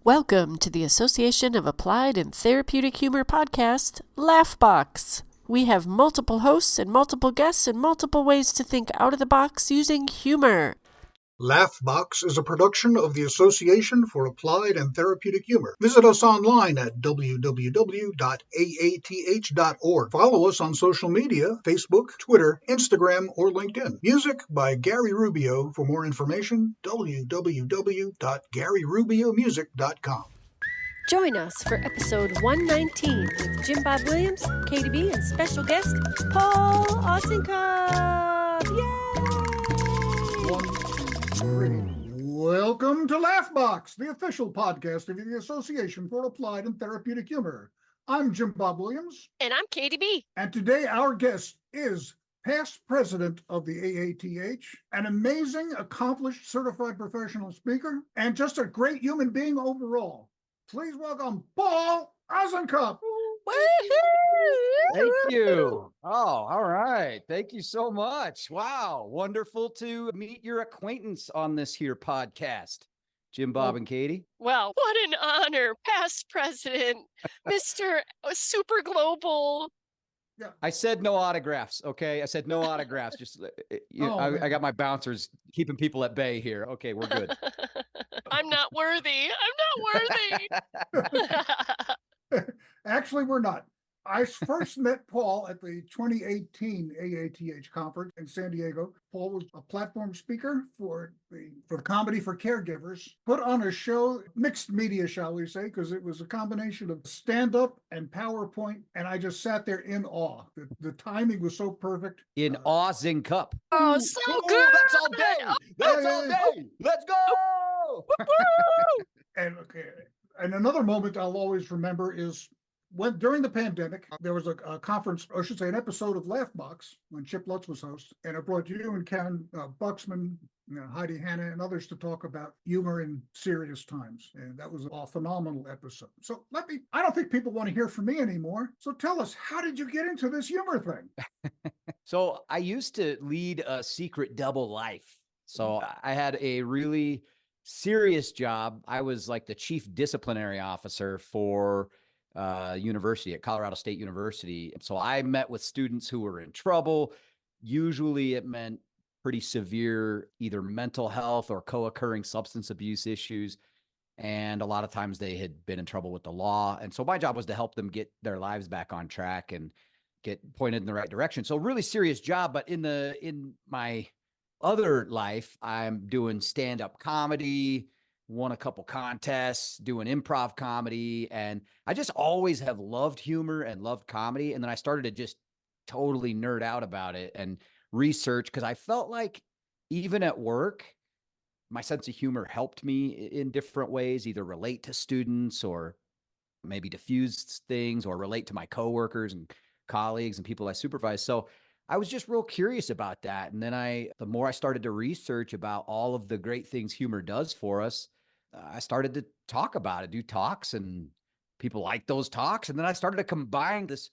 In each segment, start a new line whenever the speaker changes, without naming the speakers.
Welcome to the Association of Applied and Therapeutic Humor podcast, Laughbox. We have multiple hosts and multiple guests and multiple ways to think out of the box using humor.
Laughbox is a production of the Association for Applied and Therapeutic Humor. Visit us online at www.aath.org. Follow us on social media, Facebook, Twitter, Instagram, or LinkedIn. Music by Gary Rubio. For more information, www.garyrubiomusic.com.
Join us for episode 119 with Jim Bob Williams, Katie B, and special guest, Paul Osincup. Yay!
Welcome to Laughbox, the official podcast of the Association for Applied and Therapeutic Humor. I'm Jim Bob Williams.
And I'm Katie B.
And today our guest is past president of the AATH, an amazing, accomplished, certified professional speaker, and just a great human being overall. Please welcome Paul Osincup.
Thank you. Oh, all right. Thank you so much. Wow. Wonderful to meet your acquaintance on this here podcast. Jim, Bob, and Katie.
Well, what an honor. Past president, Mr. Super Global.
Yeah.
I said no autographs. Okay. I said no autographs. Just, I got my bouncers keeping people at bay here. Okay. We're good.
I'm not worthy. I'm not worthy.
Actually, we're not. I first met Paul at the 2018 AATH conference in San Diego. Paul was a platform speaker for Comedy for Caregivers, put on a show, mixed media, shall we say, because it was a combination of stand-up and PowerPoint, and I just sat there in awe. The timing was so perfect.
In Osincup.
Oh, so good.
That's all day. That's all day. Let's go.
And another moment I'll always remember is when during the pandemic, there was a conference, or I should say an episode of Laughbox when Chip Lutz was host, and it brought you and Karen Buxman, Heidi Hanna, and others to talk about humor in serious times. And that was a phenomenal episode. So I don't think people want to hear from me anymore. So tell us, how did you get into this humor thing?
So I used to lead a secret double life. So I had a really serious job. I was like the chief disciplinary officer for university at Colorado State University. So I met with students who were in trouble. Usually it meant pretty severe, either mental health or co-occurring substance abuse issues. And a lot of times they had been in trouble with the law. And so my job was to help them get their lives back on track and get pointed in the right direction. So really serious job. But in my other life, I'm doing stand-up comedy, won a couple contests, doing improv comedy. And I just always have loved humor and loved comedy. And then I started to just totally nerd out about it and research, because I felt like even at work, my sense of humor helped me in different ways, either relate to students or maybe diffuse things or relate to my coworkers and colleagues and people I supervise. So I was just real curious about that. And then the more I started to research about all of the great things humor does for us, I started to talk about it, do talks, and people like those talks. And then I started to combine this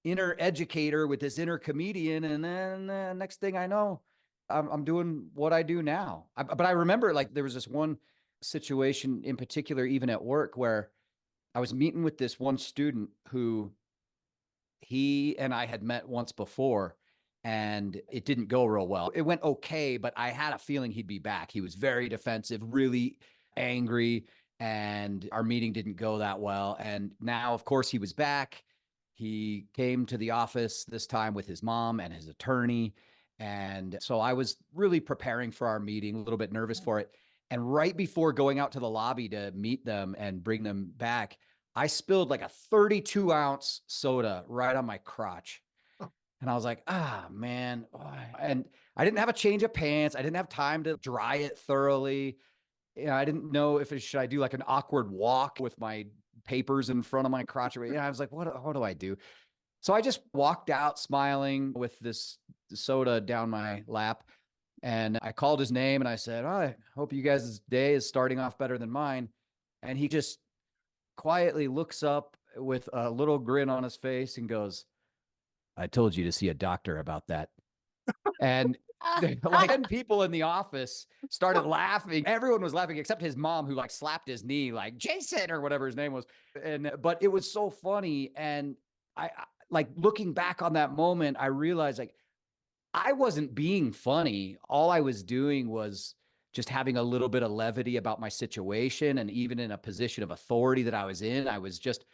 inner educator with this inner comedian. And then next thing I know, I'm doing what I do now. But I remember like there was this one situation in particular, even at work, where I was meeting with this one student who he and I had met once before. And it didn't go real well. It went okay, but I had a feeling he'd be back. He was very defensive, really angry, and our meeting didn't go that well. And now, of course, he was back. He came to the office this time with his mom and his attorney. And so I was really preparing for our meeting, a little bit nervous for it. And right before going out to the lobby to meet them and bring them back, I spilled like a 32-ounce soda right on my crotch. And I was like, man. And I didn't have a change of pants. I didn't have time to dry it thoroughly. I didn't know should I do like an awkward walk with my papers in front of my crotch. I was like, what do I do? So I just walked out smiling with this soda down my lap. And I called his name and I said, I hope you guys' day is starting off better than mine. And he just quietly looks up with a little grin on his face and goes, I told you to see a doctor about that. And Like 10 people in the office started laughing. Everyone was laughing except his mom, who like slapped his knee, like Jason or whatever his name was. But it was so funny. And I like looking back on that moment, I realized like I wasn't being funny. All I was doing was just having a little bit of levity about my situation. And even in a position of authority that I was in, I was just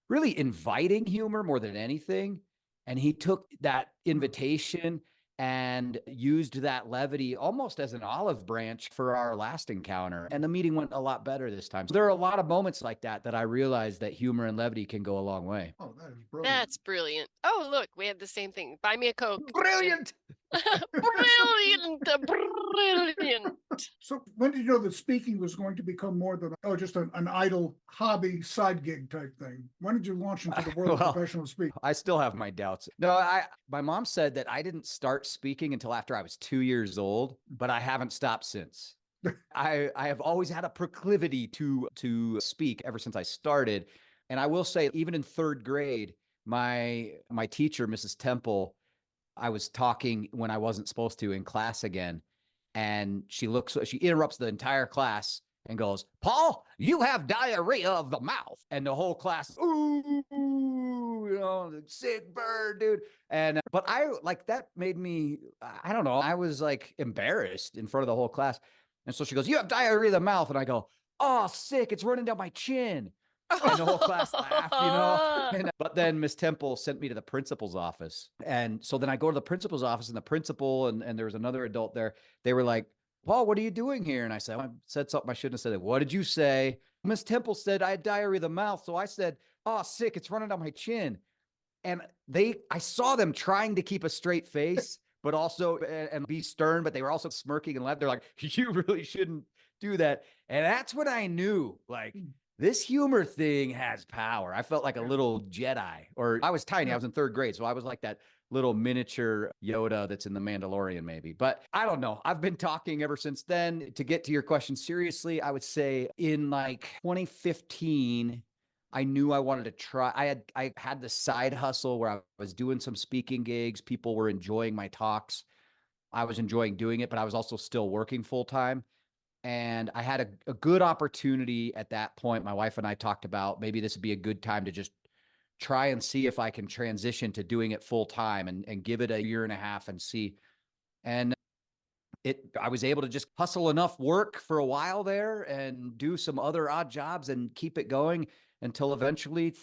really inviting humor more than anything. And he took that invitation and used that levity almost as an olive branch for our last encounter. And the meeting went a lot better this time. So there are a lot of moments like that I realized that humor and levity can go a long way.
Oh, that is brilliant.
That's brilliant. Oh, look, we have the same thing. Buy me a Coke.
Brilliant.
Brilliant. Brilliant.
So when did you know that speaking was going to become more than just an idle hobby side gig type thing? When did you launch into the world of professional speaking?
I still have my doubts. No, my mom said that I didn't start speaking until after I was 2 years old, but I haven't stopped since. I have always had a proclivity to speak ever since I started. And I will say, even in third grade, my teacher, Mrs. Temple, I was talking when I wasn't supposed to in class again. And she interrupts the entire class and goes, "Paul, you have diarrhea of the mouth." And the whole class, ooh, sick bird, dude. And, but I like that made me, I don't know. I was like embarrassed in front of the whole class. And so she goes, "You have diarrhea of the mouth." And I go, "Oh, sick. It's running down my chin." And the whole class laughed, but then Miss Temple sent me to the principal's office. And so then I go to the principal's office, and the principal and there was another adult there. They were like, "Paul, what are you doing here?" And I said, "I said something I shouldn't have said." "What did you say?" "Miss Temple said I had diarrhea of the mouth." So I said, "Oh, sick. It's running down my chin." And I saw them trying to keep a straight face, but also, and be stern, but they were also smirking and laughing. They're like, "You really shouldn't do that." And that's when I knew, like, this humor thing has power. I felt like a little Jedi, or I was tiny. I was in third grade. So I was like that little miniature Yoda that's in The Mandalorian, maybe. But I don't know. I've been talking ever since then. To get to your question seriously, I would say in like 2015, I knew I wanted to try. I had this side hustle where I was doing some speaking gigs. People were enjoying my talks. I was enjoying doing it, but I was also still working full time. And I had a good opportunity at that point. My wife and I talked about maybe this would be a good time to just try and see if I can transition to doing it full time and give it a year and a half and see. And I was able to just hustle enough work for a while there and do some other odd jobs and keep it going until eventually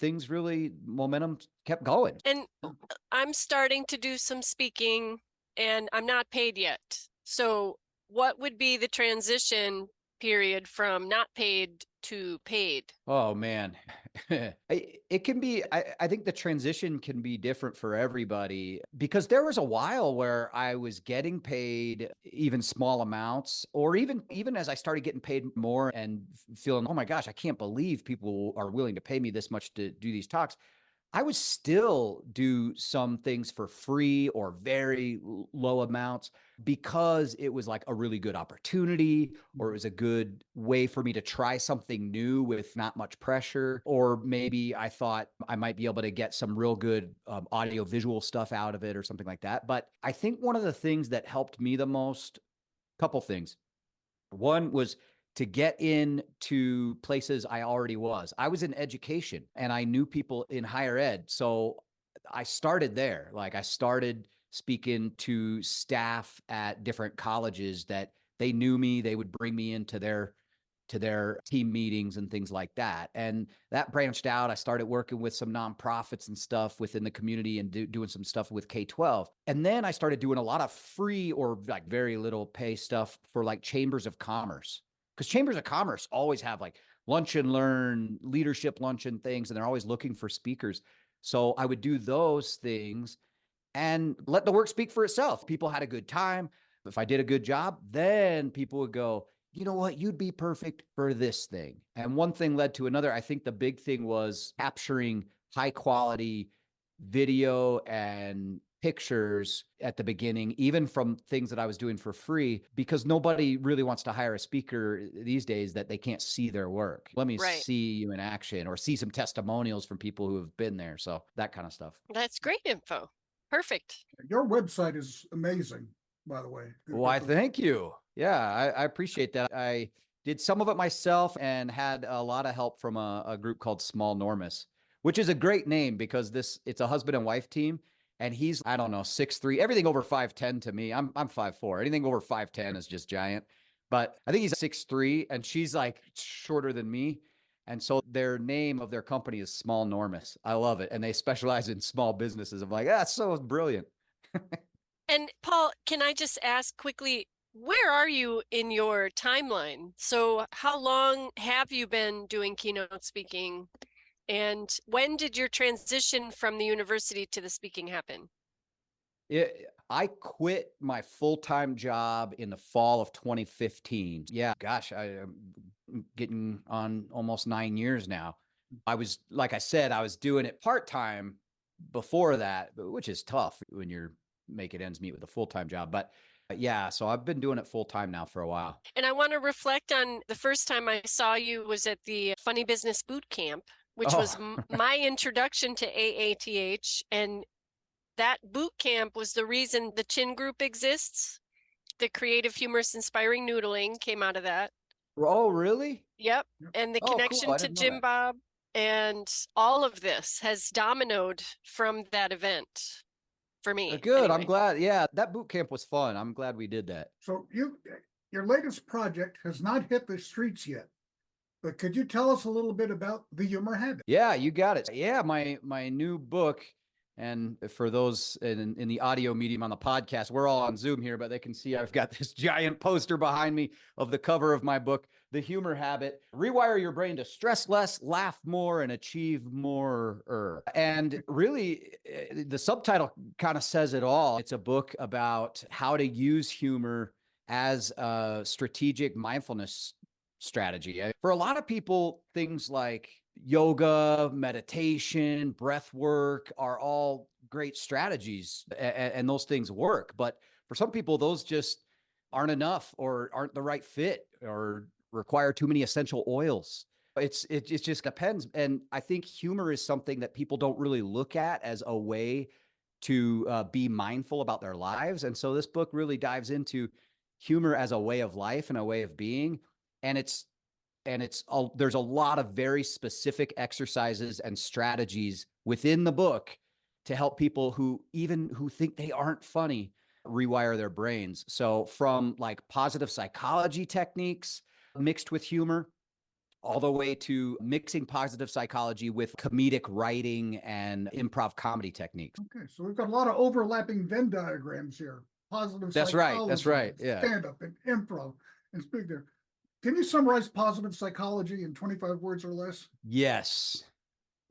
momentum kept going.
And I'm starting to do some speaking, and I'm not paid yet. So what would be the transition period from not paid to paid?
Oh man, it can be, I think the transition can be different for everybody, because there was a while where I was getting paid even small amounts, or even as I started getting paid more and feeling, oh my gosh, I can't believe people are willing to pay me this much to do these talks. I would still do some things for free or very low amounts because it was like a really good opportunity, or it was a good way for me to try something new with not much pressure. Or maybe I thought I might be able to get some real good audio visual stuff out of it or something like that. But I think one of the things that helped me the most, couple things. One was to get into places I already was. I was in education and I knew people in higher ed. So I started there. Like I started speaking to staff at different colleges that they knew me. They would bring me into their team meetings and things like that. And that branched out. I started working with some nonprofits and stuff within the community and doing some stuff with K-12. And then I started doing a lot of free or like very little pay stuff for like chambers of commerce. Because chambers of commerce always have like lunch and learn, leadership luncheon things, and they're always looking for speakers. So I would do those things and let the work speak for itself. People had a good time. If I did a good job, then people would go, "You know what, you'd be perfect for this thing." And one thing led to another. I think the big thing was capturing high quality video and pictures at the beginning, even from things that I was doing for free, because nobody really wants to hire a speaker these days that they can't see their work. Let me see you in action, or see some testimonials from people who have been there. So that kind of stuff.
That's great info. Perfect.
Your website is amazing. by the way.
Why, thank you. Yeah, I appreciate that. I did some of it myself and had a lot of help from a group called Small Normus, which is a great name because it's a husband and wife team. And he's, I don't know, 6'3", everything over 5'10" to me. I'm 5'4". Anything over 5'10" is just giant. But I think he's 6'3", and she's like shorter than me. And so their name of their company is Small Normus. I love it. And they specialize in small businesses. I'm like, that's so brilliant.
And Paul, can I just ask quickly, where are you in your timeline? So how long have you been doing keynote speaking? And when did your transition from the university to the speaking happen?
I quit my full-time job in the fall of 2015. Yeah, gosh, I'm getting on almost 9 years now. I was, like I said, I was doing it part-time before that, which is tough when you're making ends meet with a full-time job. But yeah, so I've been doing it full-time now for a while.
And I want to reflect on the first time I saw you was at the Funny Business Boot Camp, which was my introduction to AATH. And that boot camp was the reason the Chin Group exists. The Creative Humorous Inspiring Noodling came out of that.
Oh, really?
Yep. And the connection
cool.
to Jim Bob and all of this has dominoed from that event for me.
Good.
Anyway.
I'm glad. Yeah, that boot camp was fun. I'm glad we did that.
So your latest project has not hit the streets yet, but could you tell us a little bit about the humor habit?
Yeah, you got it. Yeah, my new book. And for those in the audio medium on the podcast, we're all on Zoom here, but they can see I've got this giant poster behind me of the cover of my book, The Humor Habit, Rewire Your Brain to Stress Less, Laugh More, and Achieve More. And really, the subtitle kind of says it all. It's a book about how to use humor as a strategic mindfulness strategy. For a lot of people, things like yoga, meditation, breath work are all great strategies, and those things work. But for some people, those just aren't enough or aren't the right fit or require too many essential oils. It just depends. And I think humor is something that people don't really look at as a way to be mindful about their lives. And so this book really dives into humor as a way of life and a way of being. And there's a lot of very specific exercises and strategies within the book to help people who think they aren't funny rewire their brains. So from like positive psychology techniques mixed with humor, all the way to mixing positive psychology with comedic writing and improv comedy techniques.
Okay, so we've got a lot of overlapping Venn diagrams here. Positive psychology.
That's right. Yeah.
Stand-up and improv and speak there. Can you summarize positive psychology in 25 words or less?
Yes.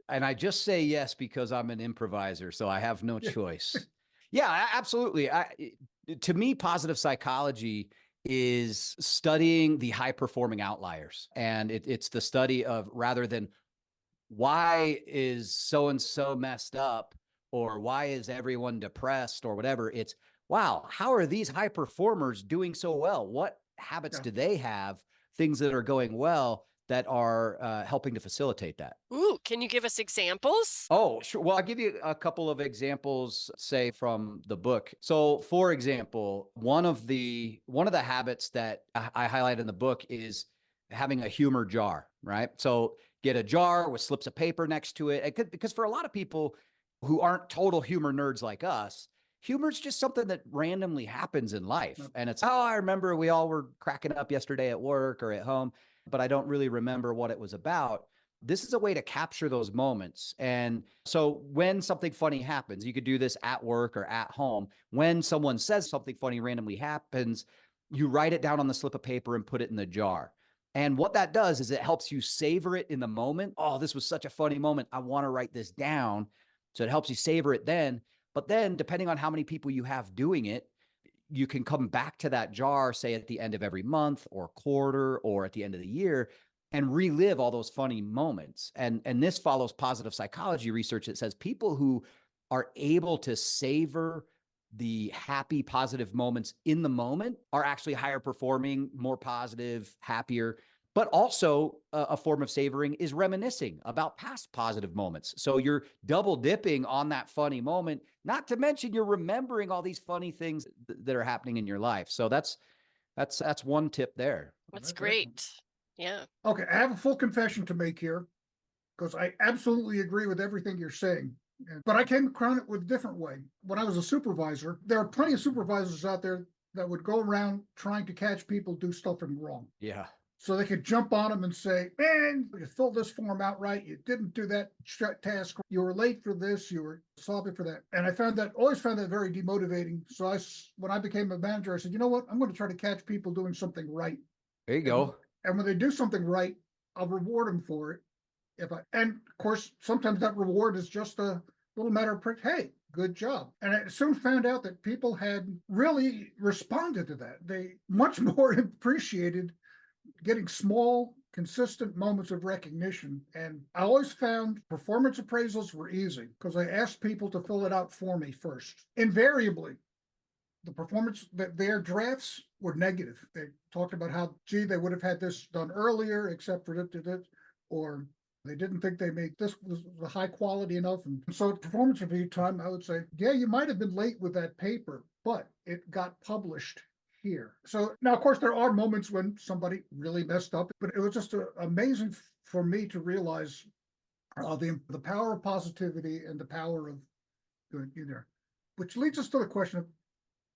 And I just say yes because I'm an improviser, so I have no choice. Yeah, absolutely. To me, positive psychology is studying the high-performing outliers. And it's the study of, rather than why is so-and-so messed up or why is everyone depressed or whatever, it's, wow, how are these high performers doing so well? What habits do they have? Things that are going well that are helping to facilitate that.
Ooh, can you give us examples?
Oh, sure. Well, I'll give you a couple of examples, say, from the book. So, for example, one of the habits that I highlight in the book is having a humor jar, right? So get a jar with slips of paper next to it. Because for a lot of people who aren't total humor nerds like us, humor is just something that randomly happens in life. And it's, oh, I remember we all were cracking up yesterday at work or at home, but I don't really remember what it was about. This is a way to capture those moments. And so when something funny happens, you could do this at work or at home. When someone says something funny randomly happens, you write it down on the slip of paper and put it in the jar. And what that does is it helps you savor it in the moment. Oh, this was such a funny moment. I want to write this down. So it helps you savor it then. But then, depending on how many people you have doing it, you can come back to that jar, say at the end of every month or quarter or at the end of the year, and relive all those funny moments. And this follows positive psychology research that says people who are able to savor the happy, positive moments in the moment are actually higher performing, more positive, happier. But also a form of savoring is reminiscing about past positive moments. So you're double dipping on that funny moment, not to mention you're remembering all these funny things that are happening in your life. So that's one tip there.
That's great. Yeah.
Okay, I have a full confession to make here because I absolutely agree with everything you're saying. But I came across it with a different way. When I was a supervisor, there are plenty of supervisors out there that would go around trying to catch people do stuff wrong.
Yeah.
So they could jump on them and say, man, you filled this form out right. You didn't do that task. You were late for this. You were sloppy for that. And I always found that very demotivating. So when I became a manager, I said, you know what? I'm going to try to catch people doing something right.
There you go.
And when they do something right, I'll reward them for it. And of course, sometimes that reward is just a little matter of, hey, good job. And I soon found out that people had really responded to that. They much more appreciated getting small, consistent moments of recognition. And I always found performance appraisals were easy because I asked people to fill it out for me first. Invariably, the performance that their drafts were negative. They talked about how, they would have had this done earlier, except for this, or they didn't think they made this was high quality enough. And so at performance review time, I would say, yeah, you might have been late with that paper, but it got published here. So now, of course, there are moments when somebody really messed up, but it was just amazing for me to realize the power of positivity and the power of doing either. Which leads us to the question of,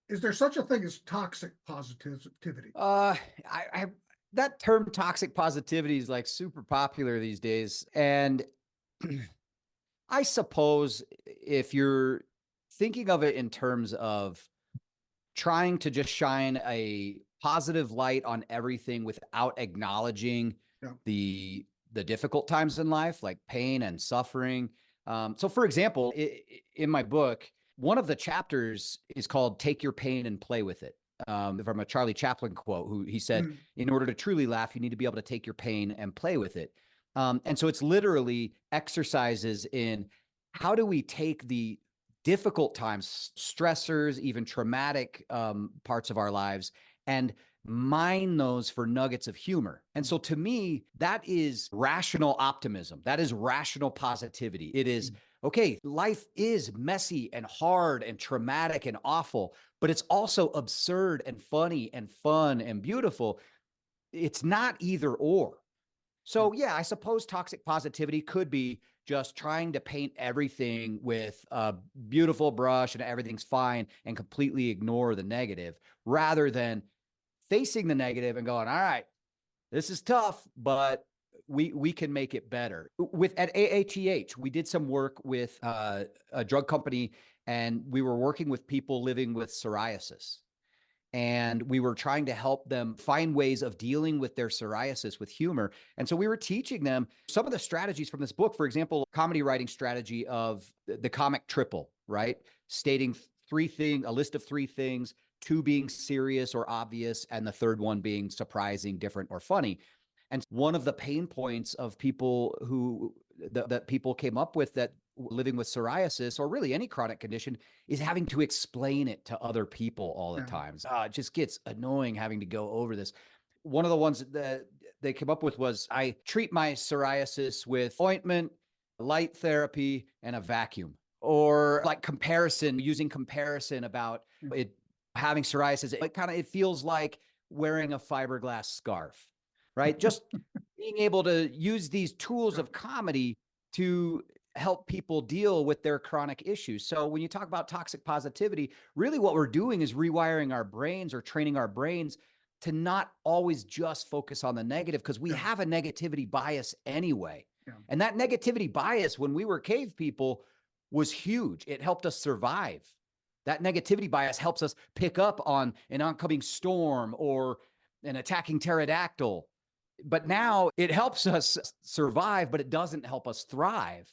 is there such a thing as toxic positivity?
That term toxic positivity is like super popular these days. And I suppose if you're thinking of it in terms of trying to just shine a positive light on everything without acknowledging the difficult times in life, like pain and suffering. So for example, in my book, one of the chapters is called Take Your Pain and Play with It. From a Charlie Chaplin quote, who he said, in order to truly laugh, you need to be able to take your pain and play with it. And so it's literally exercises in how do we take the difficult times, stressors, even traumatic parts of our lives, and mine those for nuggets of humor. And so to me, that is rational optimism. That is rational positivity. It is, okay, life is messy and hard and traumatic and awful, but it's also absurd and funny and fun and beautiful. It's not either or. So yeah, I suppose toxic positivity could be just trying to paint everything with a beautiful brush and everything's fine and completely ignore the negative, rather than facing the negative and going, all right, this is tough, but we can make it better. At AATH, we did some work with a drug company, and we were working with people living with psoriasis. And we were trying to help them find ways of dealing with their psoriasis with humor. And so we were teaching them some of the strategies from this book. For example, comedy writing strategy of the comic triple, right? Stating a list of 3 things, 2 being serious or obvious, and the third one being surprising, different, or funny. And one of the pain points of people that people came up with that living with psoriasis, or really any chronic condition, is having to explain it to other people all the time. It just gets annoying having to go over this. One of the ones that they came up with was, I treat my psoriasis with ointment, light therapy, and a vacuum. Or like using comparison about it having psoriasis. It feels like wearing a fiberglass scarf, right? Just being able to use these tools of comedy to help people deal with their chronic issues. So when you talk about toxic positivity, really what we're doing is rewiring our brains or training our brains to not always just focus on the negative, because we have a negativity bias anyway. And that negativity bias, when we were cave people, was huge. It helped us survive. That negativity bias helps us pick up on an oncoming storm or an attacking pterodactyl. But now it helps us survive, but it doesn't help us thrive.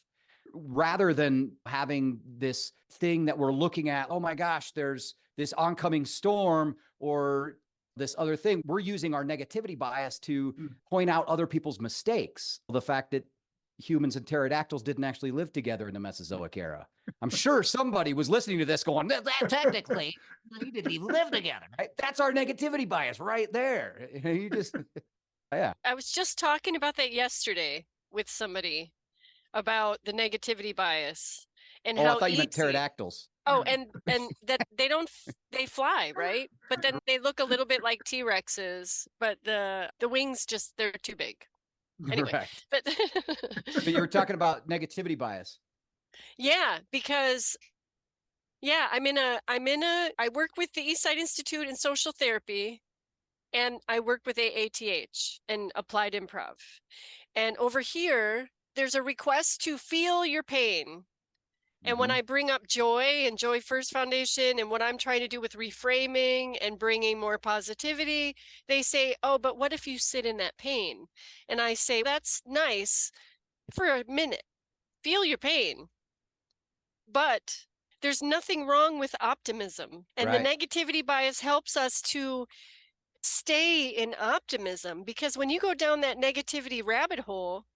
Rather than having this thing that we're looking at, oh my gosh, there's this oncoming storm or this other thing, we're using our negativity bias to point out other people's mistakes. The fact that humans and pterodactyls didn't actually live together in the Mesozoic era. I'm sure somebody was listening to this going, that technically, they didn't even live together, right? That's our negativity bias right there. You just... Yeah.
I was just talking about that yesterday with somebody about the negativity bias and
Oh, I
how
thought you meant
easy.
pterodactyls.
Oh, and that they don't they fly, right? But then they look a little bit like T-Rexes, but the wings just they're too big. Anyway,
Right.
but
But you were talking about negativity bias.
yeah, because yeah, I work with the East Side Institute in social therapy, and I work with AATH and applied improv. And over here, there's a request to feel your pain. And when
Mhm.
I bring up joy and Joy First Foundation and what I'm trying to do with reframing and bringing more positivity, they say, oh, but what if you sit in that pain? And I say, that's nice for a minute. Feel your pain. But there's nothing wrong with optimism. And the
Right.
negativity bias helps us to stay in optimism, because when you go down that negativity rabbit hole,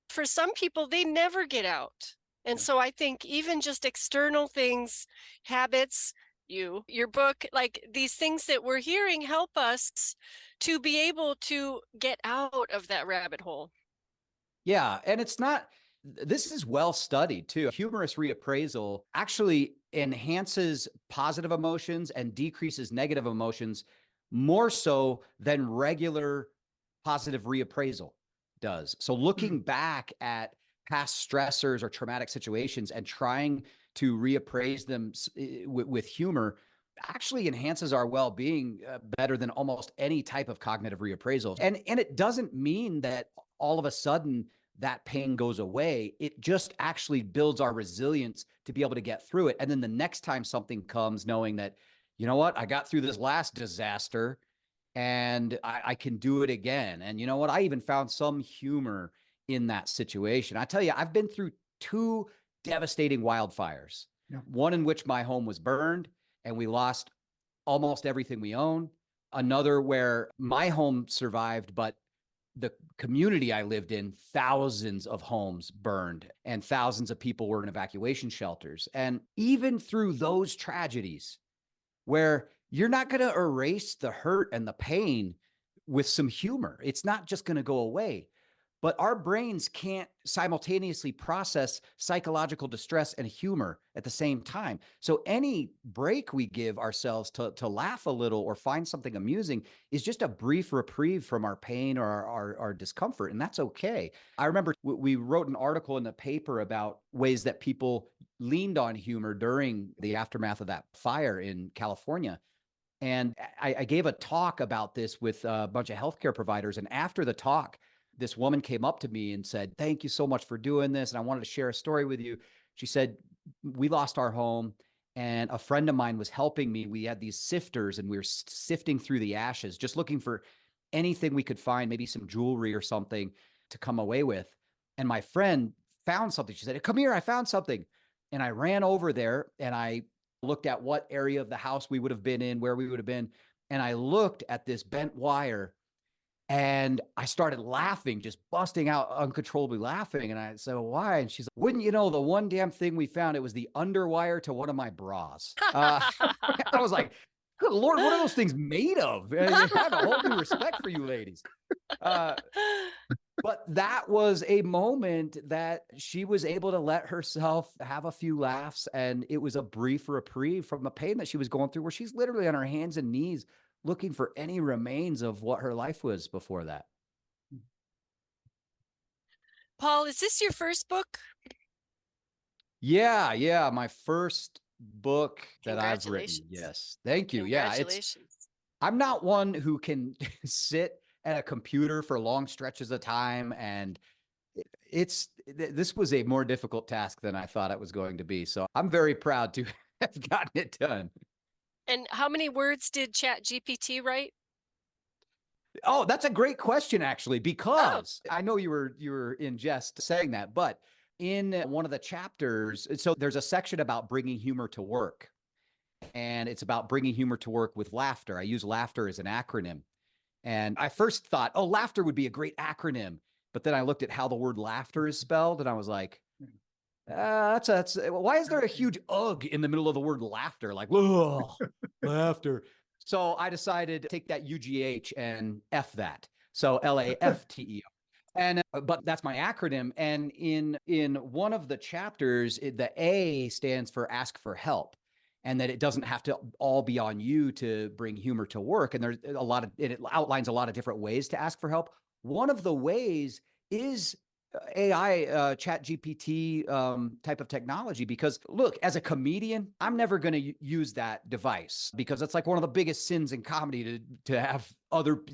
for some people, they never get out. And
Yeah.
so I think even just external things, habits, your book, like these things that we're hearing help us to be able to get out of that rabbit hole.
Yeah. And it's not, this is well studied too. Humorous reappraisal actually enhances positive emotions and decreases negative emotions more so than regular positive reappraisal does. So looking back at past stressors or traumatic situations and trying to reappraise them with humor actually enhances our well-being better than almost any type of cognitive reappraisal. And it doesn't mean that all of a sudden that pain goes away. It just actually builds our resilience to be able to get through it. And then the next time something comes, knowing that, you know what, I got through this last disaster and I can do it again. And you know what, I even found some humor in that situation. I tell you, I've been through 2 devastating wildfires.
Yeah.
One in which my home was burned and we lost almost everything we own. Another where my home survived, but the community I lived in, thousands of homes burned and thousands of people were in evacuation shelters. And even through those tragedies, where you're not going to erase the hurt and the pain with some humor, it's not just going to go away. But our brains can't simultaneously process psychological distress and humor at the same time. So any break we give ourselves to laugh a little or find something amusing is just a brief reprieve from our pain or our discomfort, and that's okay. I remember we wrote an article in the paper about ways that people leaned on humor during the aftermath of that fire in California. And I gave a talk about this with a bunch of healthcare providers. And after the talk, this woman came up to me and said, thank you so much for doing this. And I wanted to share a story with you. She said, we lost our home and a friend of mine was helping me. We had these sifters and we were sifting through the ashes, just looking for anything we could find, maybe some jewelry or something to come away with. And my friend found something. She said, come here, I found something. And I ran over there and I looked at what area of the house we would have been in, where we would have been. And I looked at this bent wire and I started laughing, just busting out uncontrollably laughing. And I said, well, why? And she's like, wouldn't you know, the one damn thing we found, it was the underwire to one of my bras. I was like, good Lord, what are those things made of? I have a whole new respect for you ladies. But that was a moment that she was able to let herself have a few laughs. And it was a brief reprieve from the pain that she was going through, where she's literally on her hands and knees looking for any remains of what her life was before that.
Paul, is this your first book?
Yeah. My first book that I've written.
Congratulations.
Yes. Thank you.
Congratulations.
I'm not one who can sit at a computer for long stretches of time. And this was a more difficult task than I thought it was going to be. So I'm very proud to have gotten it done.
And how many words did ChatGPT write?
Oh, that's a great question, actually, because I know you were in jest saying that, but in one of the chapters, so there's a section about bringing humor to work, and it's about bringing humor to work with laughter. I use laughter as an acronym. And I first thought, oh, laughter would be a great acronym. But then I looked at how the word laughter is spelled, and I was like, that's why is there a huge ugh in the middle of the word laughter? Like, ugh, laughter. So I decided to take that UGH and F that. So LAFTER. And but that's my acronym. And in one of the chapters, the A stands for ask for help, and that it doesn't have to all be on you to bring humor to work. And there's a lot of it outlines a lot of different ways to ask for help. One of the ways is AI, chat GPT type of technology, because look, as a comedian, I'm never going to use that device, because it's like one of the biggest sins in comedy to have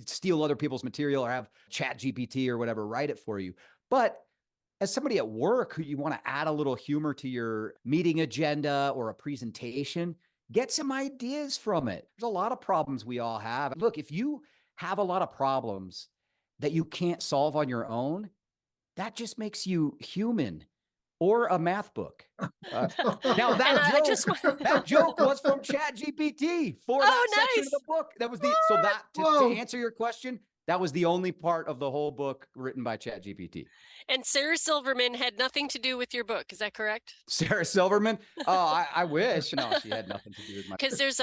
steal other people's material or have chat GPT or whatever write it for you. But as somebody at work who you want to add a little humor to your meeting agenda or a presentation, get some ideas from it. There's a lot of problems we all have. Look, if you have a lot of problems that you can't solve on your own, that just makes you human, or a math book. Now that joke was from ChatGPT for that section of the book. That was so that to answer your question, that was the only part of the whole book written by ChatGPT.
And Sarah Silverman had nothing to do with your book. Is that correct?
Sarah Silverman? Oh, I wish. No, she had nothing to do with my.
Because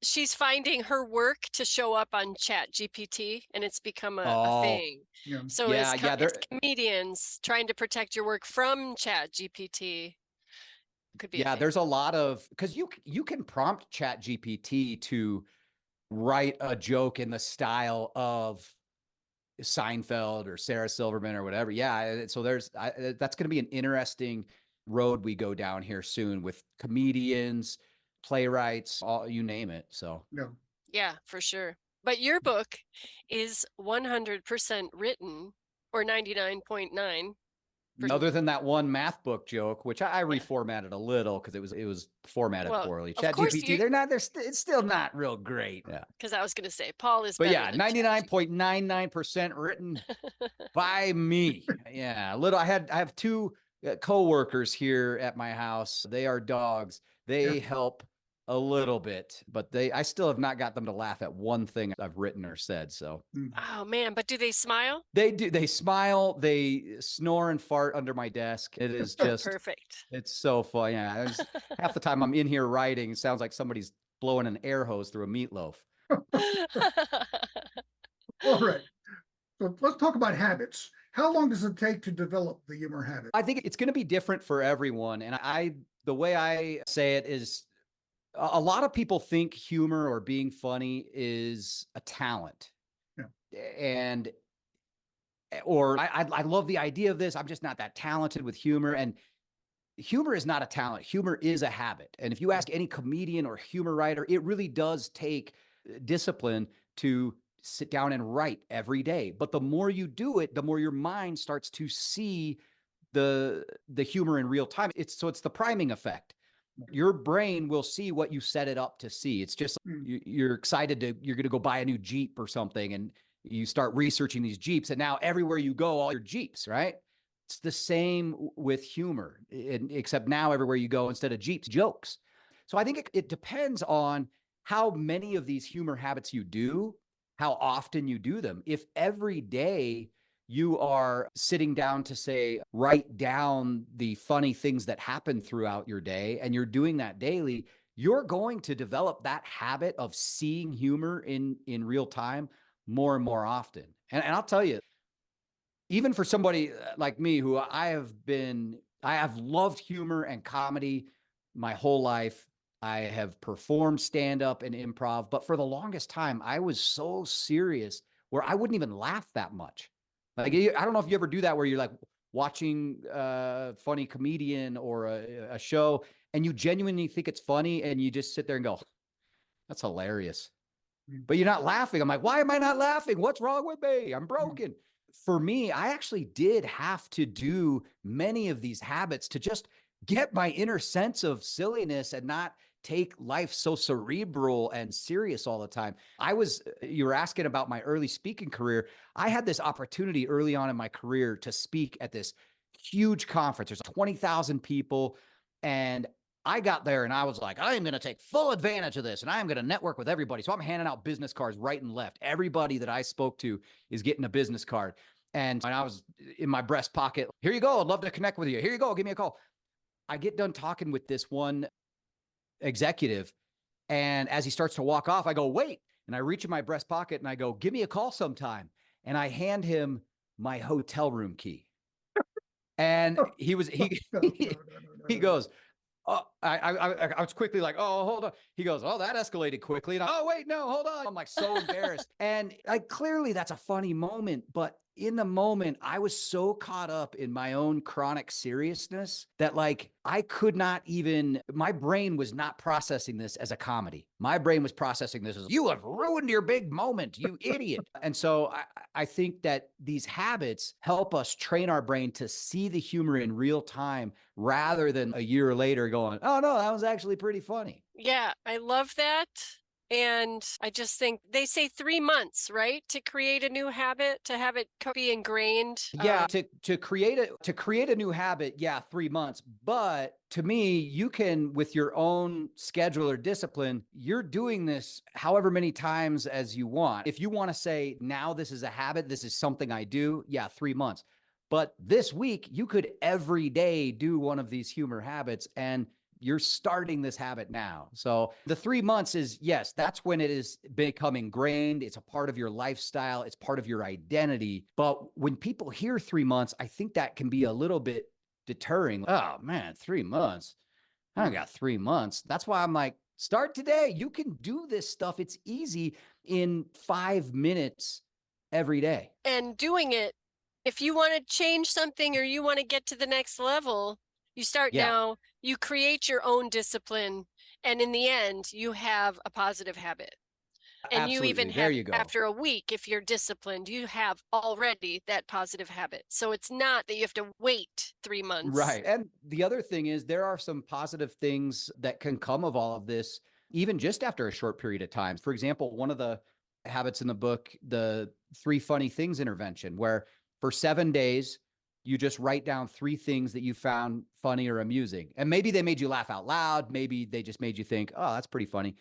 she's finding her work to show up on Chat GPT, and it's become a thing.
Yeah.
So as comedians trying to protect your work from Chat GPT could be.
Yeah, there's a lot of, because you can prompt Chat GPT to write a joke in the style of Seinfeld or Sarah Silverman or whatever. Yeah, so that's going to be an interesting road we go down here soon with comedians, playwrights, you name it. So
yeah, for sure. But your book is 100% written, or 99.9.
Other than that one math book joke, which I reformatted a little because it was formatted poorly. ChatGPT, it's still not real great. Yeah,
because I was going to say Paul is.
But yeah, 99.99% written by me. Yeah, I have two coworkers here at my house. They are dogs. They help a little bit, but I still have not got them to laugh at one thing I've written or said. So,
oh man, but do they smile?
They do. They smile. They snore and fart under my desk. It is just
perfect.
It's so fun. Yeah, half the time I'm in here writing, it sounds like somebody's blowing an air hose through a meatloaf.
All right. So let's talk about habits. How long does it take to develop the humor habit?
I think it's going to be different for everyone. And the way I say it is, a lot of people think humor or being funny is a talent. Yeah. I love the idea of this. I'm just not that talented with humor. And humor is not a talent. Humor is a habit. And if you ask any comedian or humor writer, it really does take discipline to sit down and write every day. But the more you do it, the more your mind starts to see the humor in real time. It's the priming effect. Your brain will see what you set it up to see. It's just you're excited you're going to go buy a new Jeep or something, and you start researching these Jeeps, and now everywhere you go, all your Jeeps, right? It's the same with humor, except now everywhere you go, instead of Jeeps, jokes. So I think it depends on how many of these humor habits you do, how often you do them. If every day you are sitting down to say, write down the funny things that happen throughout your day, and you're doing that daily, you're going to develop that habit of seeing humor in real time more and more often. And I'll tell you, even for somebody like me, who I have loved humor and comedy my whole life. I have performed stand-up and improv, but for the longest time, I was so serious where I wouldn't even laugh that much. Like, I don't know if you ever do that, where you're like watching a funny comedian or a show, and you genuinely think it's funny, and you just sit there and go, that's hilarious. But you're not laughing. I'm like, why am I not laughing? What's wrong with me? I'm broken. For me, I actually did have to do many of these habits to just get my inner sense of silliness and not take life so cerebral and serious all the time. You were asking about my early speaking career. I had this opportunity early on in my career to speak at this huge conference. There's 20,000 people. And I got there and I was like, I am going to take full advantage of this, and I am going to network with everybody. So I'm handing out business cards right and left. Everybody that I spoke to is getting a business card. And I was in my breast pocket. Here you go. I'd love to connect with you. Here you go. Give me a call. I get done talking with this one executive, and as he starts to walk off, I go, wait. And I reach in my breast pocket and I go, give me a call sometime. and I hand him my hotel room key. And he goes, oh, I was quickly like, oh, hold on. He goes, oh, that escalated quickly. And oh, wait, no, hold on. I'm like so embarrassed. And clearly that's a funny moment, but in the moment, I was so caught up in my own chronic seriousness that like I could not even, my brain was not processing this as a comedy. My brain was processing this as, you have ruined your big moment, you idiot. And so I think that these habits help us train our brain to see the humor in real time rather than a year later going, oh no, that was actually pretty funny.
Yeah, I love that. And I just think they say 3 months, right? To create a new habit, to have it be ingrained.
Yeah, to create a new habit, yeah, 3 months. But to me, you can, with your own schedule or discipline, you're doing this however many times as you want. If you want to say, now this is a habit, this is something I do, yeah, 3 months. But this week, you could every day do one of these humor habits, and you're starting this habit now. So the 3 months is, yes, that's when it is become ingrained. It's a part of your lifestyle. It's part of your identity. But when people hear 3 months, I think that can be a little bit deterring. Oh man, 3 months. I don't got 3 months. That's why I'm like, start today. You can do this stuff. It's easy in 5 minutes every day.
And doing it, if you want to change something or you want to get to the next level, you start now, you create your own discipline, and in the end, you have a positive habit. And
Absolutely.
you even
there
have,
you go.
after a week, if you're disciplined, you have already that positive habit. So it's not that you have to wait 3 months.
Right. And the other thing is there are some positive things that can come of all of this, even just after a short period of time. For example, one of the habits in the book, the 3 funny things intervention, where for 7 days, you just write down 3 things that you found funny or amusing. And maybe they made you laugh out loud. Maybe they just made you think, oh, that's pretty funny.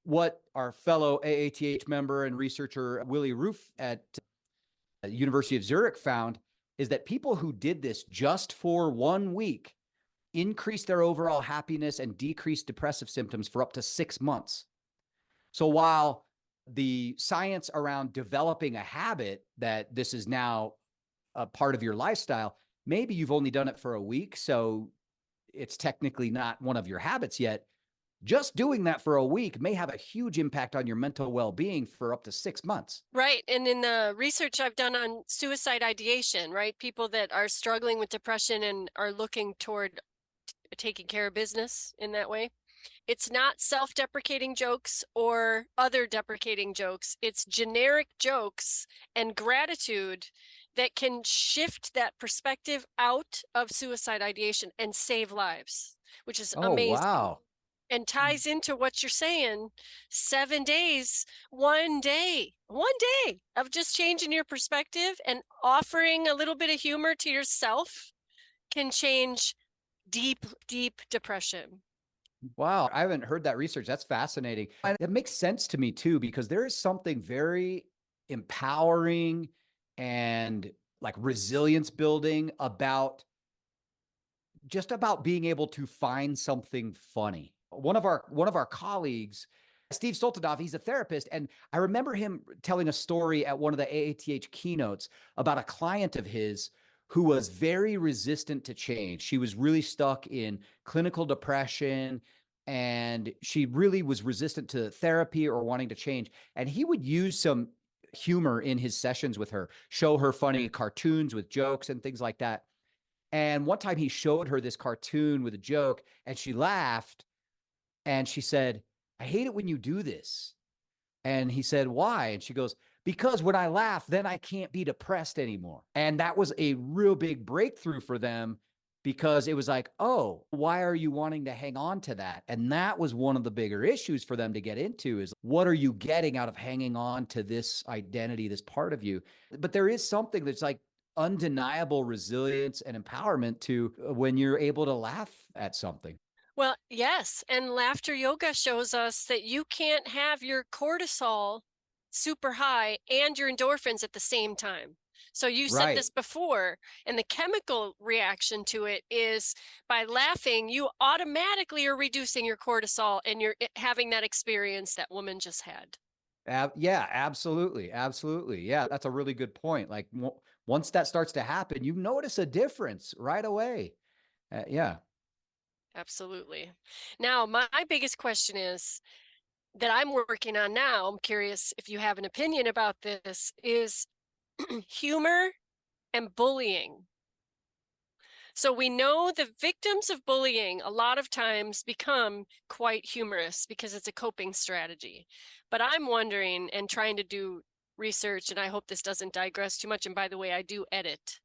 What our fellow AATH member and researcher, Willie Roof at the University of Zurich found is that people who did this just for 1 week increased their overall happiness and decreased depressive symptoms for up to 6 months. So while the science around developing a habit that this is now a part of your lifestyle, maybe you've only done it for a week, so it's technically not one of your habits yet. Just doing that for a week may have a huge impact on your mental well-being for up to 6 months.
Right. And in the research I've done on suicide ideation, right? People that are struggling with depression and are looking toward taking care of business in that way. It's not self-deprecating jokes or other deprecating jokes. It's generic jokes and gratitude that can shift that perspective out of suicide ideation and save lives, which is amazing.
Wow.
And ties into what you're saying. 7 days, 1 day of just changing your perspective and offering a little bit of humor to yourself can change deep, deep depression.
Wow. I haven't heard that research. That's fascinating. And it makes sense to me too, because there is something very empowering and like resilience building about just about being able to find something funny. One of our colleagues, Steve Stoltadov, he's a therapist. And I remember him telling a story at one of the AATH keynotes about a client of his who was very resistant to change. She was really stuck in clinical depression, and she really was resistant to therapy or wanting to change. And he would use some humor in his sessions with her, show her funny cartoons with jokes and things like that. And one time he showed her this cartoon with a joke, and she laughed, and she said, I hate it when you do this. And he said, why? And she goes, because when I laugh, then I can't be depressed anymore. And that was a real big breakthrough for them, because it was like, oh, why are you wanting to hang on to that? And that was one of the bigger issues for them to get into, is what are you getting out of hanging on to this identity, this part of you? But there is something that's like undeniable resilience and empowerment to when you're able to laugh at something.
Well, yes. And laughter yoga shows us that you can't have your cortisol super high and your endorphins at the same time. So you said this before, and the chemical reaction to it is by laughing, you automatically are reducing your cortisol and you're having that experience that woman just had.
Yeah, absolutely. Absolutely. Yeah, that's a really good point. Like once that starts to happen, you notice a difference right away. Yeah.
Absolutely. Now, my biggest question is that I'm working on now, I'm curious if you have an opinion about this, is humor and bullying. So we know the victims of bullying a lot of times become quite humorous because it's a coping strategy. But I'm wondering and trying to do research, and I hope this doesn't digress too much. And by the way, I do edit.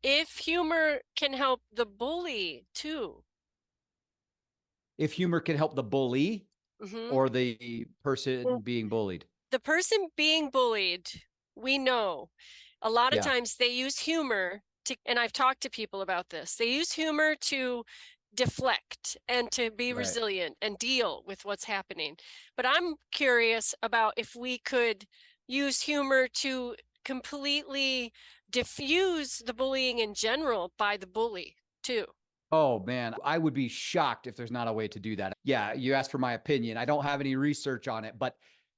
If humor can help the bully too.
If humor can help the bully
Mm-hmm.
or the person being bullied.
The person being bullied, we know a lot of
Yeah.
times they use humor to, and I've talked to people about this, they use humor to deflect and to be
Right.
resilient and deal with what's happening. But I'm curious about if we could use humor to completely diffuse the bullying in general by the bully too.
Oh man, I would be shocked if there's not a way to do that. Yeah, you asked for my opinion. I don't have any research on it, but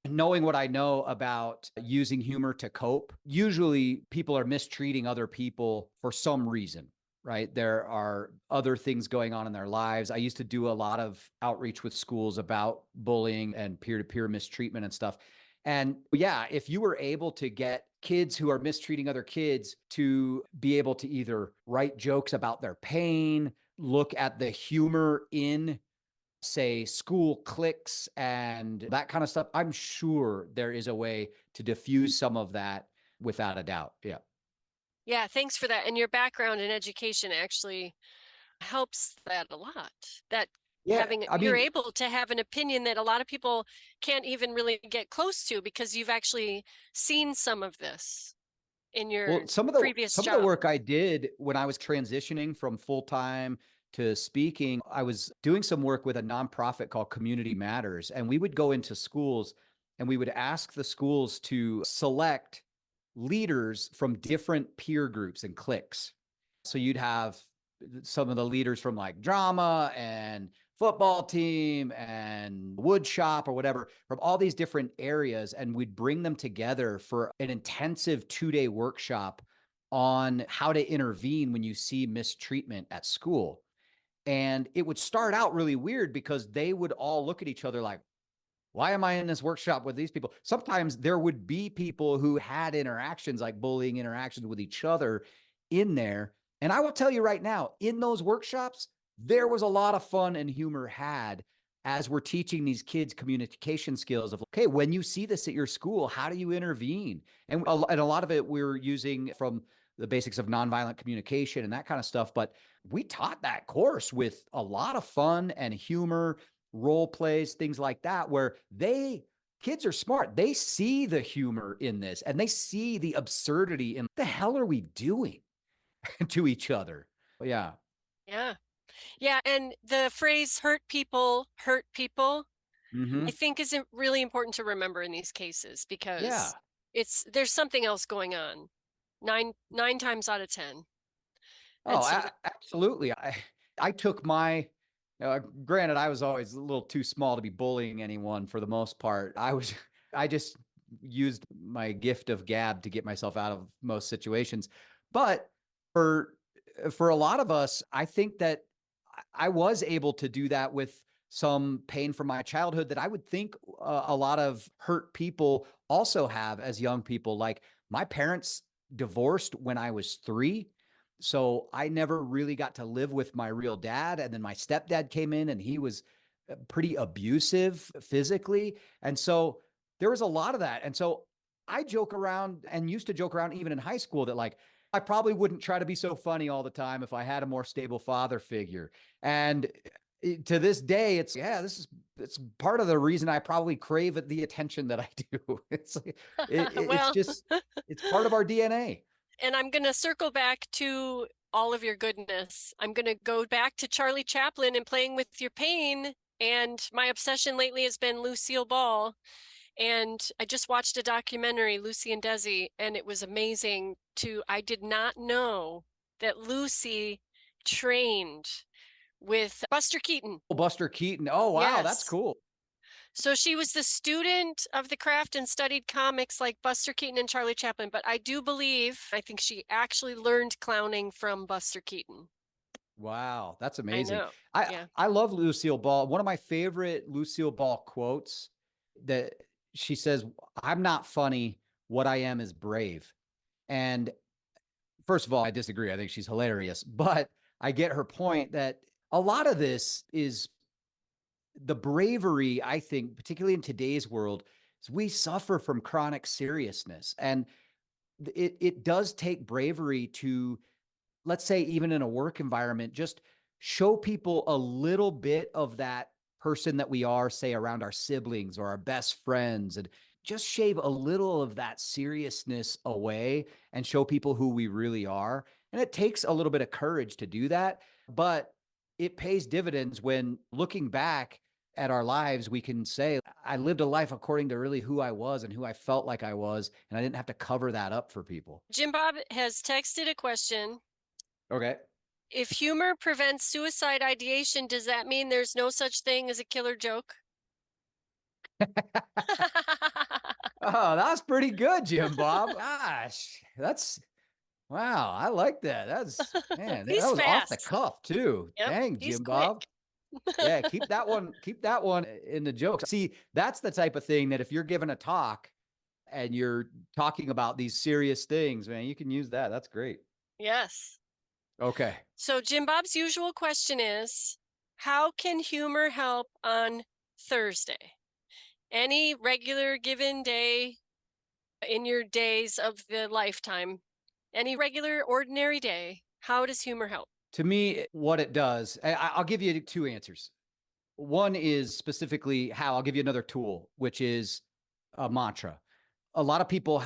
knowing what I know about using humor to cope, usually people are mistreating other people for some reason, right? There are other things going on in their lives. I used to do a lot of outreach with schools about bullying and peer-to-peer mistreatment and stuff. And yeah, if you were able to get kids who are mistreating other kids to be able to either write jokes about their pain, look at the humor in, say, school cliques and that kind of stuff, I'm sure there is a way to diffuse some of that without a doubt. Yeah.
Yeah, thanks for that. And your background in education actually helps that a lot. That
Yeah. I
you're
mean,
able to have an opinion that a lot of people can't even really get close to because you've actually seen some of this in your
well,
previous
some of the
job.
work I did when I was transitioning from full-time to speaking, I was doing some work with a nonprofit called Community Matters, and we would go into schools and we would ask the schools to select leaders from different peer groups and cliques. So you'd have some of the leaders from like drama and football team and wood shop or whatever from all these different areas. And we'd bring them together for an intensive 2-day workshop on how to intervene when you see mistreatment at school. And it would start out really weird because they would all look at each other like, why am I in this workshop with these people? Sometimes there would be people who had interactions like bullying interactions with each other in there. And I will tell you right now, in those workshops, there was a lot of fun and humor had as we're teaching these kids communication skills of, okay, when you see this at your school, how do you intervene? And a lot of it we're using from the basics of nonviolent communication and that kind of stuff. But we taught that course with a lot of fun and humor, role plays, things like that, where kids are smart. They see the humor in this and they see the absurdity in what the hell are we doing to each other? Yeah.
Yeah. Yeah. And the phrase hurt people, I think is really important to remember in these cases
Yeah.
because there's something else going on nine times out of 10. And
Oh,
so
absolutely. I took my, granted, I was always a little too small to be bullying anyone for the most part. I just used my gift of gab to get myself out of most situations. But for for a lot of us, I think that I was able to do that with some pain from my childhood that I would think a lot of hurt people also have as young people. Like my parents divorced when I was 3. So I never really got to live with my real dad. And then my stepdad came in and he was pretty abusive physically. And so there was a lot of that. And so I joke around and used to joke around even in high school that like, I probably wouldn't try to be so funny all the time if I had a more stable father figure. And to this day, it's part of the reason I probably crave the attention that I do. It's
well,
just, it's part of our DNA.
and I'm going to circle back to all of your goodness. I'm going to go back to Charlie Chaplin and Playing with Your Pain. And my obsession lately has been Lucille Ball. And I just watched a documentary, Lucy and Desi, and it was amazing I did not know that Lucy trained with Buster Keaton.
Buster Keaton. Oh, wow. That's
Yes.
cool.
So she was the student of the craft and studied comics like Buster Keaton and Charlie Chaplin. But I think she actually learned clowning from Buster Keaton.
Wow, that's
I
amazing.
know.
I
Yeah.
I love Lucille Ball. One of my favorite Lucille Ball quotes that she says, "I'm not funny. What I am is brave." And first of all, I disagree. I think she's hilarious, but I get her point that a lot of this is the bravery, I think, particularly in today's world, is we suffer from chronic seriousness. And it does take bravery to, let's say, even in a work environment, just show people a little bit of that person that we are, say, around our siblings or our best friends, and just shave a little of that seriousness away and show people who we really are. And it takes a little bit of courage to do that, but it pays dividends when looking back at our lives, we can say, I lived a life according to really who I was and who I felt like I was, and I didn't have to cover that up for people.
Jim Bob has texted a question.
Okay.
If humor prevents suicide ideation, does that mean there's no such thing as a killer joke?
Oh, that was pretty good, Jim Bob. Gosh, wow. I like that. Man, that
He's
was off the
fast.
cuff too.
Yep,
Dang,
he's
Jim
quick.
Bob. Yeah, keep that one in the jokes. See, that's the type of thing that if you're giving a talk and you're talking about these serious things, man, you can use that. That's great.
Yes.
Okay.
So Jim Bob's usual question is, how can humor help on Thursday? Any regular given day in your days of the lifetime, any regular ordinary day, how does humor help?
To me, what it does, I'll give you two answers. One is specifically how. I'll give you another tool, which is a mantra. A lot of people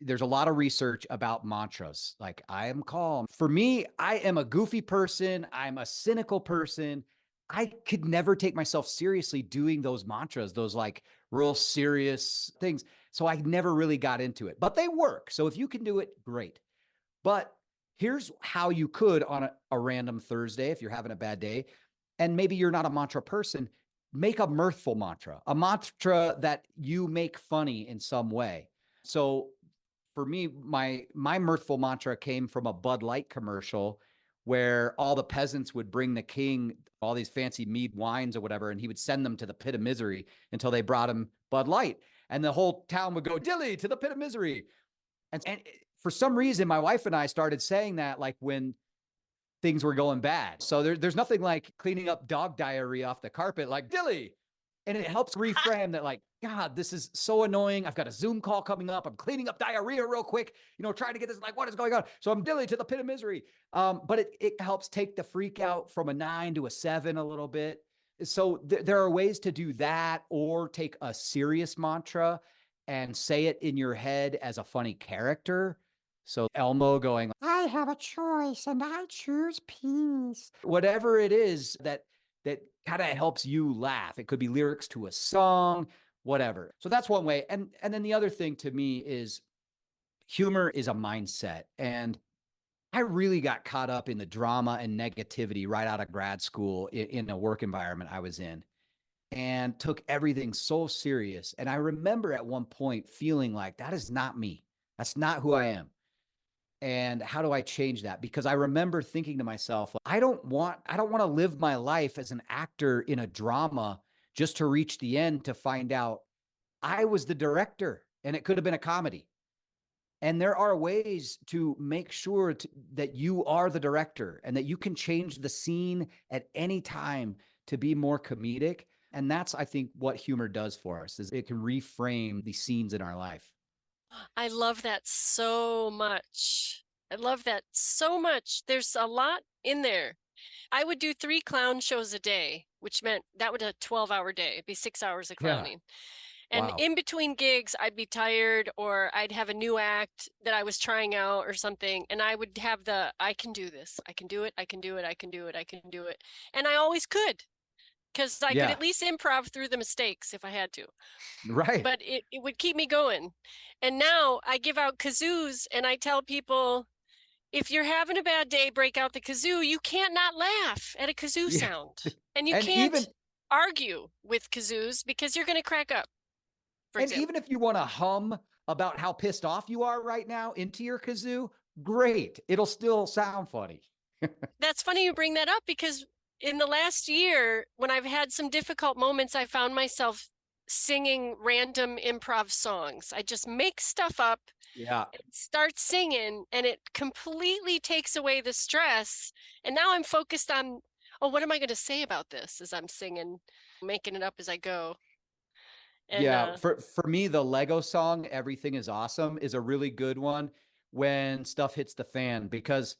there's a lot of research about mantras. Like, I am calm. For me, I am a goofy person. I'm a cynical person. I could never take myself seriously doing those mantras, those like real serious things. So I never really got into it, but they work. So if you can do it, great. But here's how you could on a random Thursday, if you're having a bad day, and maybe you're not a mantra person, make a mirthful mantra, a mantra that you make funny in some way. So for me, my mirthful mantra came from a Bud Light commercial where all the peasants would bring the king all these fancy mead wines or whatever, and he would send them to the pit of misery until they brought him Bud Light. And the whole town would go, Dilly, to the pit of misery. And for some reason, my wife and I started saying that like when things were going bad. So there's nothing like cleaning up dog diarrhea off the carpet like Dilly. And it helps reframe that like, God, this is so annoying. I've got a Zoom call coming up. I'm cleaning up diarrhea real quick, trying to get this, like, what is going on? So I'm Dilly to the pit of misery. But it helps take the freak out from a 9 to a 7 a little bit. So there are ways to do that, or take a serious mantra and say it in your head as a funny character. So Elmo going, I have a choice and I choose peace. Whatever it is that kind of helps you laugh. It could be lyrics to a song, whatever. So that's one way. And then the other thing to me is humor is a mindset. And I really got caught up in the drama and negativity right out of grad school in a work environment I was in, and took everything so serious. And I remember at one point feeling like, that is not me. That's not who I am. And how do I change that? Because I remember thinking to myself, I don't want to live my life as an actor in a drama just to reach the end to find out I was the director and it could have been a comedy. And there are ways to make sure that you are the director and that you can change the scene at any time to be more comedic. And that's, I think, what humor does for us, is it can reframe the scenes in our life.
I love that so much. I love that so much. There's a lot in there. I would do 3 clown shows a day, which meant that would a 12-hour day. It'd be 6 hours of clowning. Yeah. And in between gigs, I'd be tired, or I'd have a new act that I was trying out or something. And I would have I can do this. I can do it. I can do it. I can do it. I can do it. And I always could, because I could at least improv through the mistakes if I had to.
Right.
But it would keep me going. And now I give out kazoos and I tell people, if you're having a bad day, break out the kazoo. You can't not laugh at a kazoo sound. And you can't. argue with kazoos because you're going to crack up.
And even if you want to hum about how pissed off you are right now into your kazoo, great. It'll still sound funny.
That's funny you bring that up, because in the last year, when I've had some difficult moments, I found myself singing random improv songs. I just make stuff up, start singing, and it completely takes away the stress. And now I'm focused on, oh, what am I going to say about this as I'm singing, making it up as I go. And
for me, the Lego song, Everything is Awesome, is a really good one when stuff hits the fan, because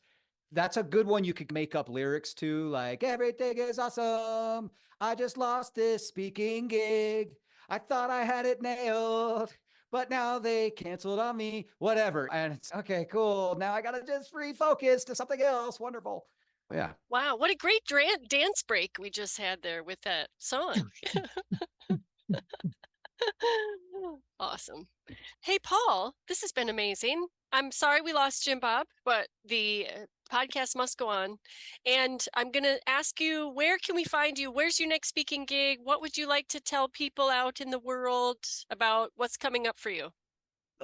that's a good one you could make up lyrics to, like, everything is awesome. I just lost this speaking gig. I thought I had it nailed, but now they canceled on me, whatever. And it's okay, cool. Now I got to just refocus to something else. Wonderful. Yeah.
wow, what a great dance break we just had there with that song. Awesome. Hey, Paul, this has been amazing. I'm sorry we lost Jim Bob, but the podcast must go on. And I'm going to ask you, where can we find you? Where's your next speaking gig? What would you like to tell people out in the world about what's coming up for you?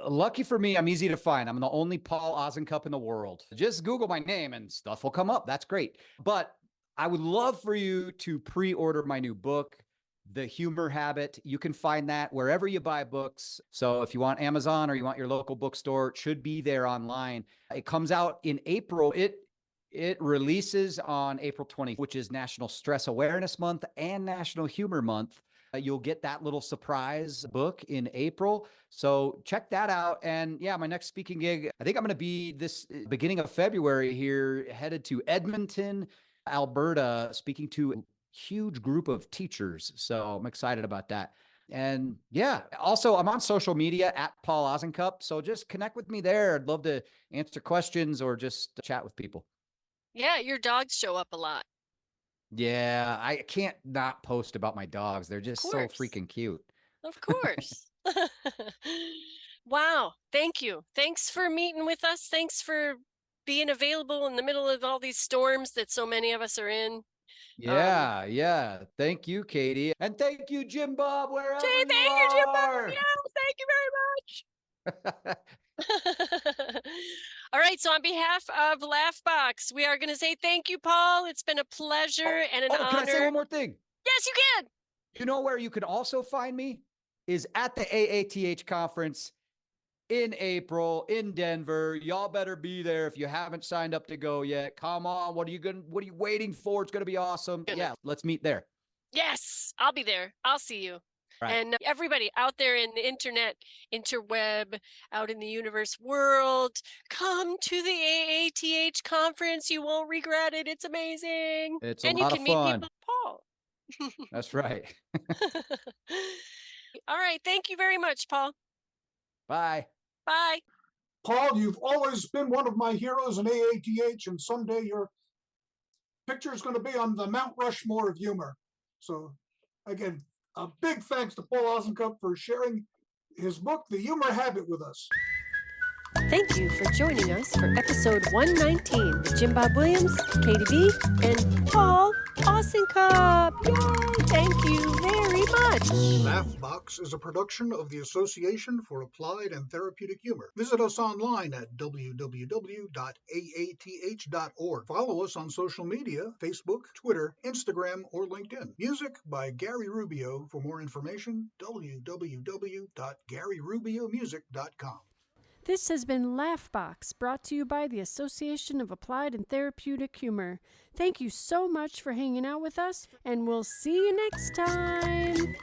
Lucky for me, I'm easy to find. I'm the only Paul Osincup in the world. Just Google my name and stuff will come up. That's great. But I would love for you to pre-order my new book, The Humor Habit. You can find that wherever you buy books. So if you want Amazon or you want your local bookstore, it should be there online. It comes out in April. It releases on April 20th, which is National Stress Awareness Month and National Humor Month. You'll get that little surprise book in April. So check that out. And yeah, my next speaking gig, I think I'm going to be this beginning of February here, headed to Edmonton, Alberta, speaking to a huge group of teachers. So I'm excited about that. And yeah, also I'm on social media at Paul Osincup. So just connect with me there. I'd love to answer questions or just chat with people.
Yeah, your dogs show up a lot.
Yeah, I can't not post about my dogs. They're just so freaking cute.
Of course. Wow. Thank you. Thanks for meeting with us. Thanks for being available in the middle of all these storms that so many of us are in.
Yeah. Thank you, Katie. And thank you, Jim Bob, wherever you
thank you, Jim Bob.
are.
Thank you very much. All right. So on behalf of Laughbox, we are going to say thank you, Paul. It's been a pleasure and an honor.
Can I say one more thing?
Yes, you can.
You know where you can also find me? Is at the AATH conference in April in Denver. Y'all better be there if you haven't signed up to go yet. Come on. What are you waiting for? It's going to be awesome. Yeah, let's meet there.
Yes, I'll be there. I'll see you. Right. And everybody out there in the internet, interweb, out in the universe world, come to the AATH conference. You won't regret it. It's amazing.
It's a lot of fun. And you can meet people like Paul. That's right.
All right. Thank you very much, Paul.
Bye.
Bye.
Paul, you've always been one of my heroes in AATH, and someday your picture is going to be on the Mount Rushmore of humor. So, again, a big thanks to Paul Osincup for sharing his book, The Humor Habit, with us.
Thank you for joining us for episode 119 with Jim Bob Williams, Katie B, and Paul Osincup. Yay! Thank you very much.
Laughbox is a production of the Association for Applied and Therapeutic Humor. Visit us online at www.aath.org. Follow us on social media, Facebook, Twitter, Instagram, or LinkedIn. Music by Gary Rubio. For more information, www.garyrubiomusic.com.
This has been Laughbox, brought to you by the Association of Applied and Therapeutic Humor. Thank you so much for hanging out with us, and we'll see you next time.